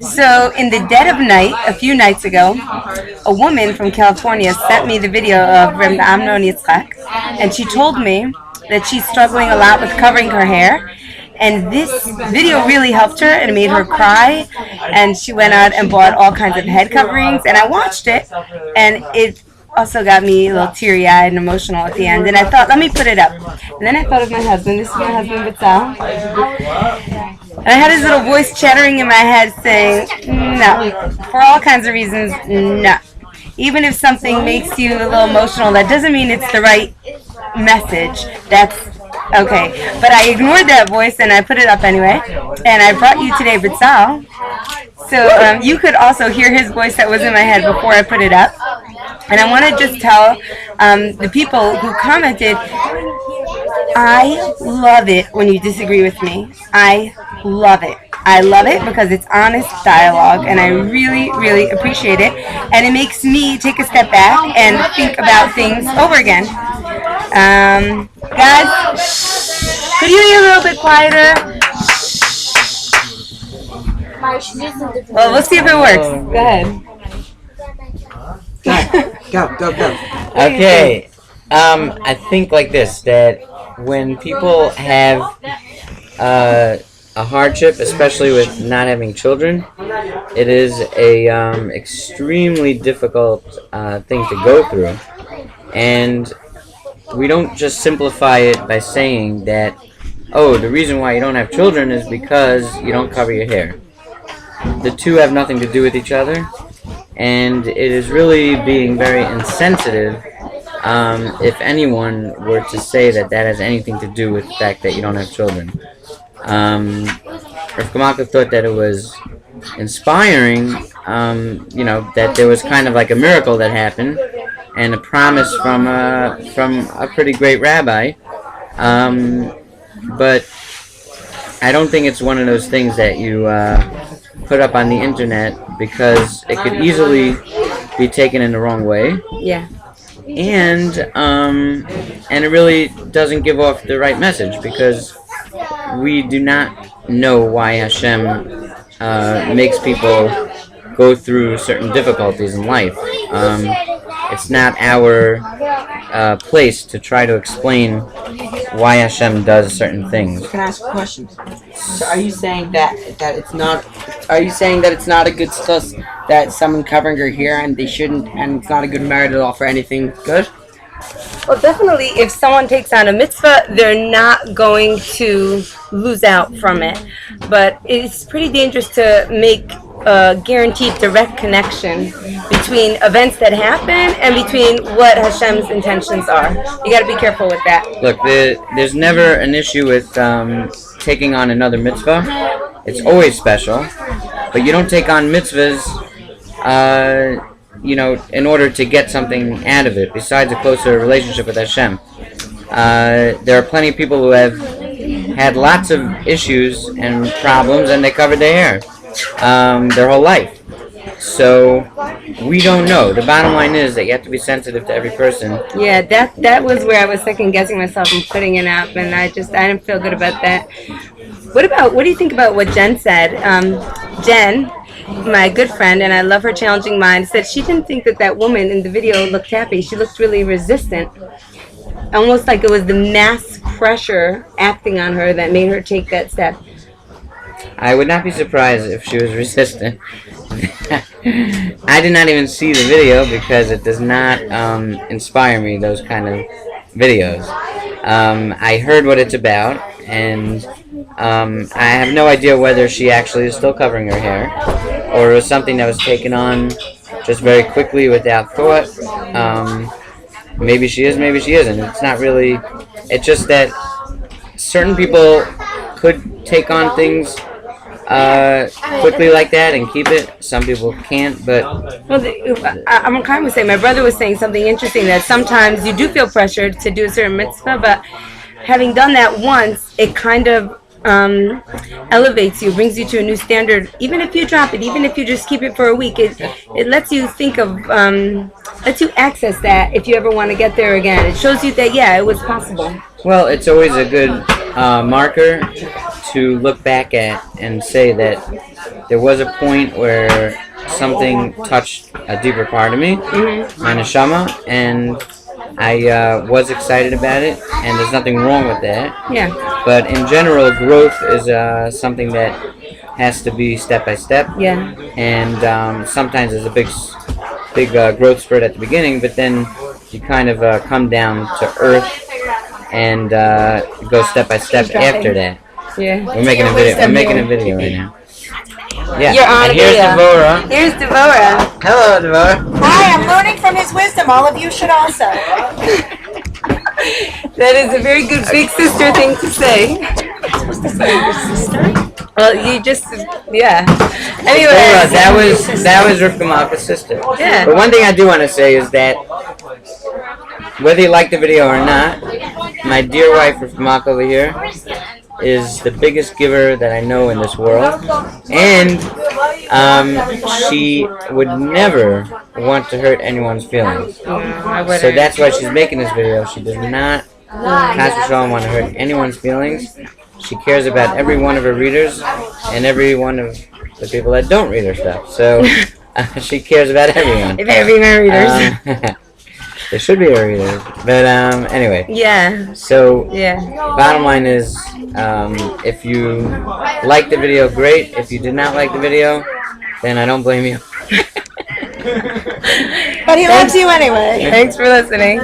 So in the dead of night, a few nights ago, a woman from California sent me the video of Rivka Malka, and she told me that she's struggling a lot with covering her hair. And this video really helped her and made her cry. And she went out and bought all kinds of head coverings. And I watched it, and it also got me a little teary-eyed and emotional at the end. And I thought, let me put it up. And then I thought of my husband. This is my husband, Bezalel. And I had his little voice chattering in my head saying, no. For all kinds of reasons, no. Even if something makes you a little emotional, that doesn't mean it's the right message. That's okay. But I ignored that voice and I put it up anyway. And I brought you today Bezalel. So you could also hear his voice that was in my head before I put it up. And I want to just tell the people who commented, I love it when you disagree with me. I love it. I love it because it's honest dialogue, and I really, really appreciate it. And it makes me take a step back and think about things over again. Guys, could you be a little bit quieter? Well, we'll see if it works. Go ahead. Go. Okay. I think like this, that when people have a hardship, especially with not having children, it is a extremely difficult thing to go through. And we don't just simplify it by saying that, oh, the reason why you don't have children is because you don't cover your hair. The two have nothing to do with each other, and it is really being very insensitive if anyone were to say that that has anything to do with the fact that you don't have children. Rivka Malka thought that it was inspiring, that there was kind of like a miracle that happened, and a promise from a pretty great rabbi. But I don't think it's one of those things that you put up on the internet, because it could easily be taken in the wrong way. Yeah. And it really doesn't give off the right message, because we do not know why Hashem makes people go through certain difficulties in life. It's not our place to try to explain why Hashem does certain things. Can I ask a question? So are you saying that it's not? Are you saying that it's not a good stuff that someone covering her hair and they shouldn't, and it's not a good merit at all for anything good? Well, definitely, if someone takes on a mitzvah, they're not going to lose out from it. But it's pretty dangerous to make a guaranteed direct connection between events that happen and between what Hashem's intentions are. You got to be careful with that. Look, there's never an issue with taking on another mitzvah. It's always special. But you don't take on mitzvahs in order to get something out of it, besides a closer relationship with Hashem. There are plenty of people who have had lots of issues and problems, and they covered their hair their whole life. So we don't know. The bottom line is that you have to be sensitive to every person. Yeah, that was where I was second guessing myself and putting it up, and I didn't feel good about that. What do you think about what Jen said? Jen, my good friend, and I love her challenging mind, said she didn't think that woman in the video looked happy. She looked really resistant. Almost like it was the mass pressure acting on her that made her take that step. I would not be surprised if she was resistant. I did not even see the video because it does not inspire me, those kind of videos. I heard what it's about, and I have no idea whether she actually is still covering her hair, or it was something that was taken on just very quickly without thought. Maybe she is, maybe she isn't. It's not really... It's just that certain people could take on things quickly like that and keep it. Some people can't, but... Well, I'm kind of saying, my brother was saying something interesting, that sometimes you do feel pressured to do a certain mitzvah, but having done that once, it kind of elevates you, brings you to a new standard. Even if you drop it, even if you just keep it for a week, it lets you think of, lets you access that if you ever want to get there again. It shows you that, yeah, it was possible. Well, it's always a good marker to look back at and say that there was a point where something touched a deeper part of me, my neshama, and I was excited about it, and there's nothing wrong with that. Yeah. But in general, growth is something that has to be step by step. Yeah. And sometimes there's a big growth spurt at the beginning, but then you kind of come down to earth and go step by step after that. Yeah. We're making a video. I'm making a video right now. Yeah. You're on and a here's video. Devorah. Here's Devorah. Hello, Devorah. Hi, I'm learning from his wisdom. All of you should also. That is a very good big sister thing to say. Well, you just, yeah. Anyway. Devorah, that was Rivka Malka's sister. Yeah. But one thing I do want to say is that whether you like the video or not, my dear wife Rivka Malka over here is the biggest giver that I know in this world, and she would never want to hurt anyone's feelings. So that's why she's making this video. She does not want to hurt anyone's feelings. She cares about every one of her readers and every one of the people that don't read her stuff. So she cares about everyone. If everyone readers. There should be a reader, but anyway. Yeah. So Yeah. bottom line is, if you like the video, great. If you did not like the video, then I don't blame you. But he loves you anyway. Thanks for listening.